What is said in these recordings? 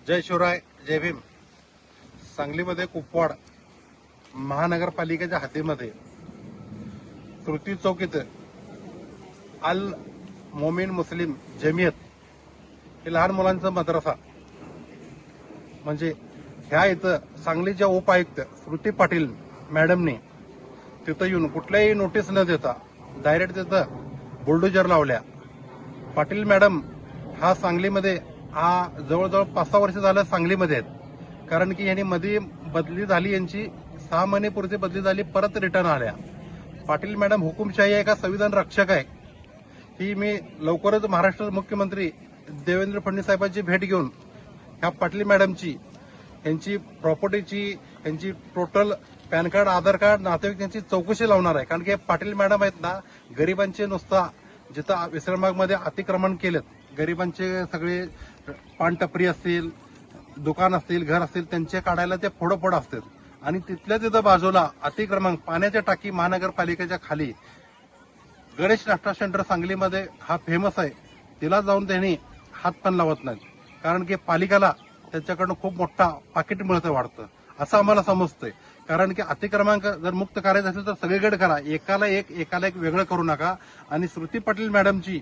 जय शिवराय, जय भीम. सांगलीमध्ये कुपवाड महानगरपालिकेच्या हद्दीमध्ये श्रुती चौक इथं अल मोमीन मुस्लिम जमियत हे लहान मुलांचा मद्रसा म्हणजे ह्या इथं सांगलीच्या उपायुक्त श्रुती पाटील मॅडमने तिथं येऊन कुठल्याही नोटीस न देता डायरेक्ट तिथं बुलडोजर लावल्या. पाटील मॅडम हा सांगलीमध्ये जवळजवळ 5-6 वर्ष झालं सांगलीमध्ये आहेत. कारण की यांनी मध्ये बदली झाली, यांची 6 महिनेपूर्वी बदली झाली, परत रिटर्न आल्या. पाटील मॅडम हुकुमशाही आहे का संविधान रक्षक आहे ही मी लवकरच महाराष्ट्र मुख्यमंत्री देवेंद्र फडणवीस साहेबांची भेट घेऊन ह्या पाटील मॅडमची यांची प्रॉपर्टीची यांची टोटल पॅन कार्ड आधार कार्ड नातेवाईक यांची चौकशी लावणार आहे. कारण की पाटील मॅडम आहेत ना, गरिबांचे नुसता जिथं विश्रामबागमध्ये अतिक्रमण केलेत, गरिबांचे सगळे पानटपरी असतील, दुकान असतील, घर असतील, त्यांचे काढायला ते फोडं असतात. आणि तिथल्या तिथं बाजूला अतिक्रमण पाण्याच्या टाकी महानगरपालिकेच्या खाली गणेश नाश्ता सेंटर सांगलीमध्ये हा फेमस आहे, तिला जाऊन त्यांनी हात पण लावत नाहीत. कारण की पालिकेला त्यांच्याकडनं खूप मोठा पाकिट मिळतं वाढतं असं आम्हाला समजतंय. कारण की अतिक्रमांक जर मुक्त करायचं असेल तर सगळीकडे करा, एकाला एक वेगळं करू नका. आणि श्रुती पाटील मॅडमची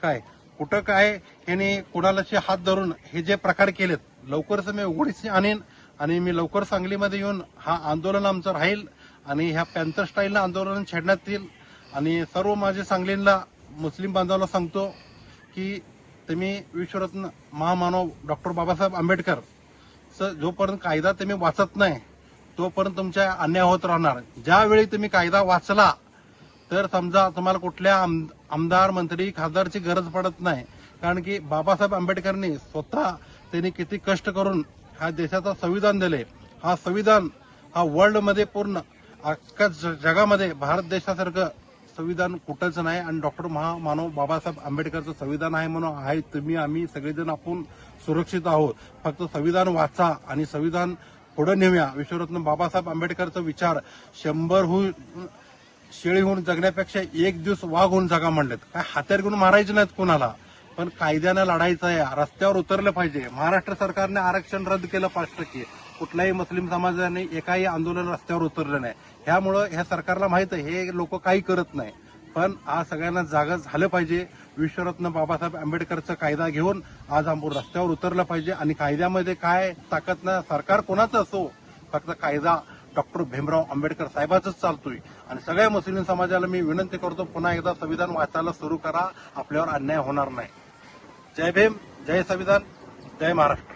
काय कुठं काय ह्यांनी कुणालाशी हात धरून हे जे प्रकार केलेत, लवकरच मी उघडीस आणीन. आणि मी लवकर सांगलीमध्ये येऊन हा आंदोलन आमचं राहील आणि ह्या पॅन्थर स्टाईलनं आंदोलन छेडण्यात येईल. आणि सर्व माझे सांगलीला मुस्लिम बांधवाला सांगतो की तुम्ही विश्वरत्न महामानव डॉक्टर बाबासाहेब आंबेडकर जोपर्यंत कायदा तुम्ही वाचत नाही तोपर्यंत तुमच्या अन्याय होत राहणार. ज्यावेळी तुम्ही कायदा वाचला तर समजा तुम्हाला कुठल्या आमदार मंत्री खासदारची गरज पडत नाही. कारण की बाबासाहेब आंबेडकरांनी स्वतः त्यांनी किती कष्ट करून हा देशाचा संविधान दिले. हा संविधान हा वर्ल्डमध्ये पूर्ण अख्ख्या जगामध्ये भारत देशासारखं संविधान कुठंच नाही. आणि डॉक्टर महामानव बाबासाहेब आंबेडकरचं संविधान आहे म्हणून आहे तुम्ही आम्ही सगळेजण आपण सुरक्षित आहोत. फक्त संविधान वाचा आणि संविधान पुढे नेऊया. विश्वरत्न बाबासाहेब आंबेडकरचा विचार 100 शेळी होऊन जगण्यापेक्षा एक दिवस वाघ होऊन जगा म्हणलेत. काय हत्यार घेऊन मारायचे नाहीत कोणाला, पण कायद्यानं लढायचं आहे, रस्त्यावर उतरलं पाहिजे. महाराष्ट्र सरकारने आरक्षण रद्द केलं 5%, कुठल्याही मुस्लिम समाजाने एकाही आंदोलन रस्त्यावर उतरलं नाही. ह्यामुळं ह्या सरकारला माहित आहे हे लोक काही करत नाही. पण आज सगळ्यांना जागा झालं पाहिजे. विश्वरत्न बाबासाहेब आंबेडकरचा कायदा घेऊन आज आपण रस्त्यावर उतरलं पाहिजे. आणि कायद्यामध्ये काय ताकद नाही, सरकार कोणाचं असो, फक्त कायदा डॉक्टर भीमराव आंबेडकर साहेबांचाच चालतोय. आणि सगळ्या मुस्लिम समाजाला मी विनंती करतो, पुन्हा एकदा संविधान वाचायला सुरू करा, आपल्यावर अन्याय होणार नाही. जय भीम, जय संविधान, जय महाराष्ट्र.